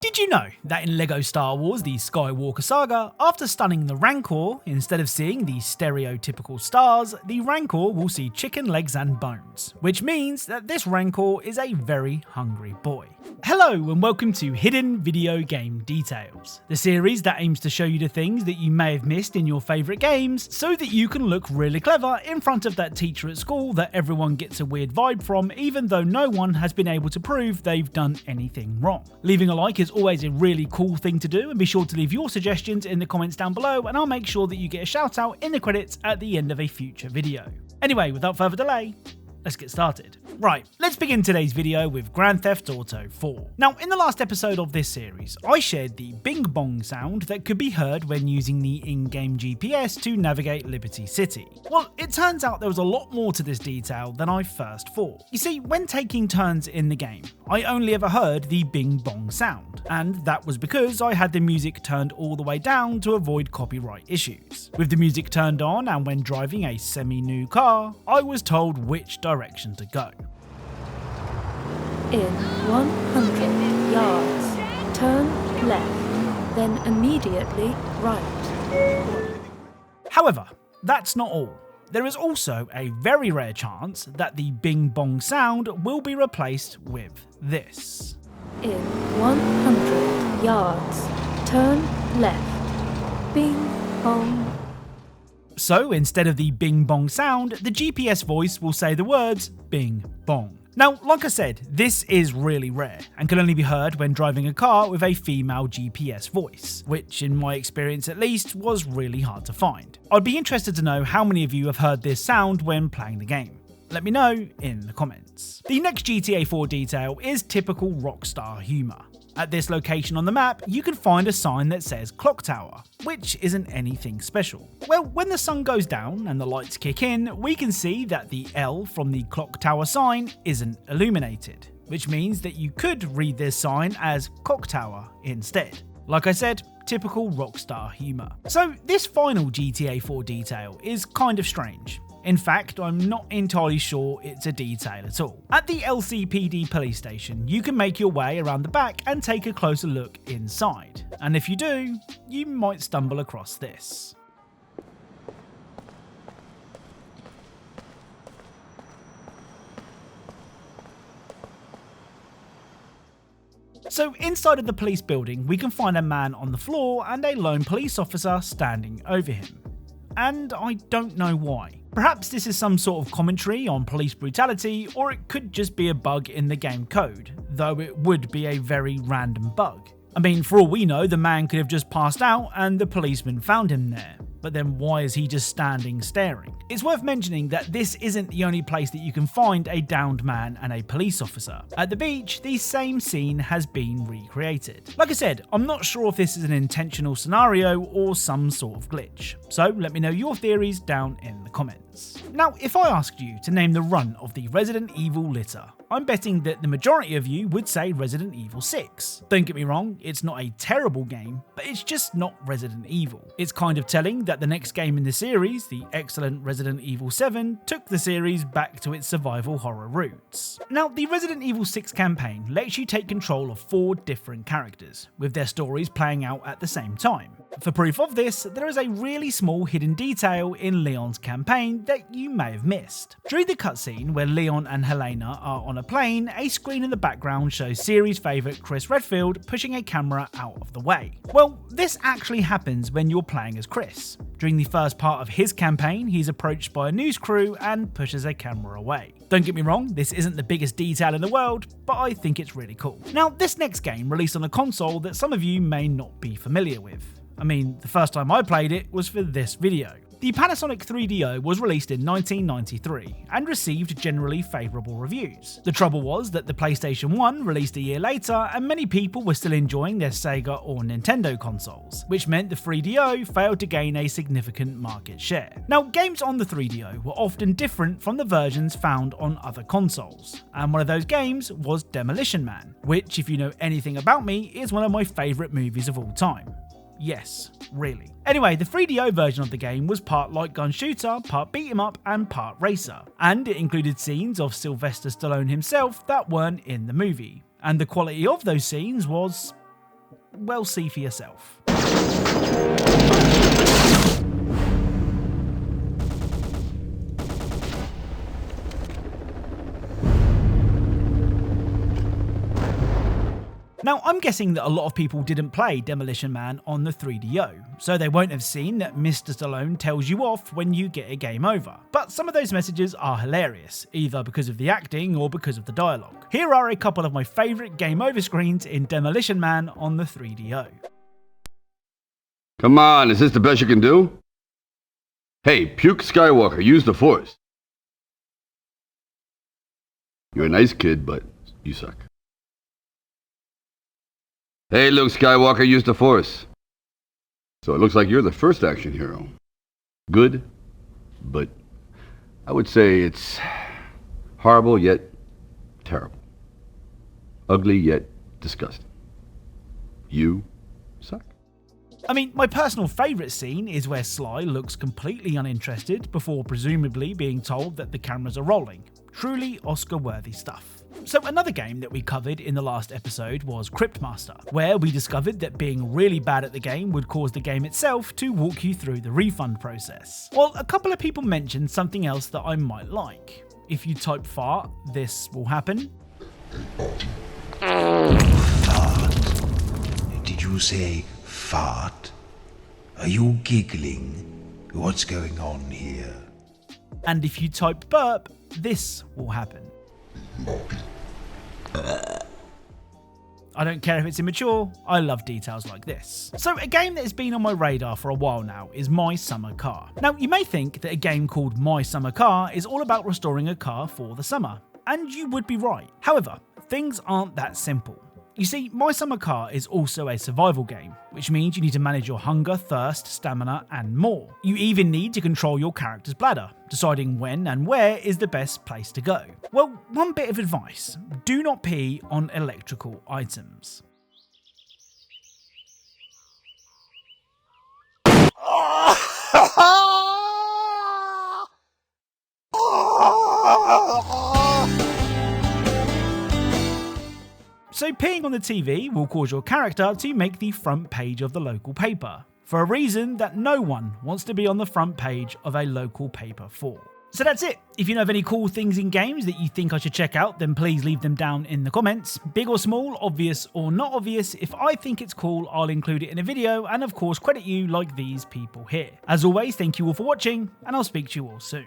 Did you know that in LEGO Star Wars The Skywalker Saga, after stunning the Rancor, instead of seeing the stereotypical stars, the Rancor will see chicken legs and bones, which means that this Rancor is a very hungry boy. Hello and welcome to Hidden Video Game Details, the series that aims to show you the things that you may have missed in your favourite games so that you can look really clever in front of that teacher at school that everyone gets a weird vibe from even though no one has been able to prove they've done anything wrong. Leaving a like is always a really cool thing to do, and be sure to leave your suggestions in the comments down below and I'll make sure that you get a shout out in the credits at the end of a future video. Anyway, without further delay, let's get started. Right, let's begin today's video with Grand Theft Auto 4. Now, in the last episode of this series, I shared the bing bong sound that could be heard when using the in-game GPS to navigate Liberty City. Well, it turns out there was a lot more to this detail than I first thought. You see, when taking turns in the game, I only ever heard the bing bong sound, and that was because I had the music turned all the way down to avoid copyright issues. With the music turned on and when driving a semi-new car, I was told which direction to go. In 100 yards, turn left, then immediately right. However, that's not all. There is also a very rare chance that the bing bong sound will be replaced with this. In 100 yards, turn left, bing bong. So instead of the bing bong sound, the GPS voice will say the words bing bong. Now, like I said, this is really rare and can only be heard when driving a car with a female GPS voice, which in my experience at least was really hard to find. I'd be interested to know how many of you have heard this sound when playing the game. Let me know in the comments. The next GTA 4 detail is typical Rockstar humour. At this location on the map, you can find a sign that says Clock Tower, which isn't anything special. Well, when the sun goes down and the lights kick in, we can see that the L from the Clock Tower sign isn't illuminated, which means that you could read this sign as Cock Tower instead. Like I said, typical Rockstar humour. So this final GTA 4 detail is kind of strange. In fact, I'm not entirely sure it's a detail at all. At the LCPD police station, you can make your way around the back and take a closer look inside. And if you do, you might stumble across this. So inside of the police building, we can find a man on the floor and a lone police officer standing over him. And I don't know why. Perhaps this is some sort of commentary on police brutality, or it could just be a bug in the game code, though it would be a very random bug. I mean, for all we know, the man could have just passed out and the policeman found him there. But then why is he just standing staring? It's worth mentioning that this isn't the only place that you can find a downed man and a police officer. At the beach, the same scene has been recreated. Like I said, I'm not sure if this is an intentional scenario or some sort of glitch. So let me know your theories down in the comments. Now, if I asked you to name the run of the Resident Evil litter, I'm betting that the majority of you would say Resident Evil 6. Don't get me wrong, it's not a terrible game, but it's just not Resident Evil. It's kind of telling that the next game in the series, the excellent Resident Evil 7, took the series back to its survival horror roots. Now, the Resident Evil 6 campaign lets you take control of 4 different characters, with their stories playing out at the same time. For proof of this, there is a really small hidden detail in Leon's campaign that you may have missed. During the cutscene where Leon and Helena are on a plane, a screen in the background shows series favourite Chris Redfield pushing a camera out of the way. Well, this actually happens when you're playing as Chris. During the first part of his campaign, he's approached by a news crew and pushes a camera away. Don't get me wrong, this isn't the biggest detail in the world, but I think it's really cool. Now, this next game released on a console that some of you may not be familiar with. I mean, the first time I played it was for this video. The Panasonic 3DO was released in 1993 and received generally favourable reviews. The trouble was that the PlayStation 1 released a year later and many people were still enjoying their Sega or Nintendo consoles, which meant the 3DO failed to gain a significant market share. Now, games on the 3DO were often different from the versions found on other consoles, and one of those games was Demolition Man, which, if you know anything about me, is one of my favourite movies of all time. Yes, really. Anyway, the 3DO version of the game was part light gun shooter, part beat 'em up, and part racer, and it included scenes of Sylvester Stallone himself that weren't in the movie, and the quality of those scenes was well, see for yourself. Now, I'm guessing that a lot of people didn't play Demolition Man on the 3DO, so they won't have seen that Mr. Stallone tells you off when you get a game over. But some of those messages are hilarious, either because of the acting or because of the dialogue. Here are a couple of my favourite game over screens in Demolition Man on the 3DO. Come on, is this the best you can do? Hey, Puke Skywalker, use the Force. You're a nice kid, but you suck. Hey, Luke Skywalker, use the Force. So it looks like you're the first action hero. Good, but I would say it's horrible yet terrible. Ugly yet disgusting. You suck. I mean, my personal favourite scene is where Sly looks completely uninterested before presumably being told that the cameras are rolling. Truly Oscar-worthy stuff. So another game that we covered in the last episode was Cryptmaster, where we discovered that being really bad at the game would cause the game itself to walk you through the refund process. Well, a couple of people mentioned something else that I might like. If you type fart, this will happen. Fart? Did you say fart? Are you giggling? What's going on here? And if you type burp, this will happen. I don't care if it's immature, I love details like this. So a game that has been on my radar for a while now is My Summer Car. Now you may think that a game called My Summer Car is all about restoring a car for the summer, and you would be right. However, things aren't that simple. You see, My Summer Car is also a survival game, which means you need to manage your hunger, thirst, stamina, and more. You even need to control your character's bladder, deciding when and where is the best place to go. Well, one bit of advice: do not pee on electrical items. So peeing on the TV will cause your character to make the front page of the local paper, for a reason that no one wants to be on the front page of a local paper for. So that's it. If you know of any cool things in games that you think I should check out, then please leave them down in the comments. Big or small, obvious or not obvious, if I think it's cool, I'll include it in a video and of course credit you like these people here. As always, thank you all for watching, and I'll speak to you all soon.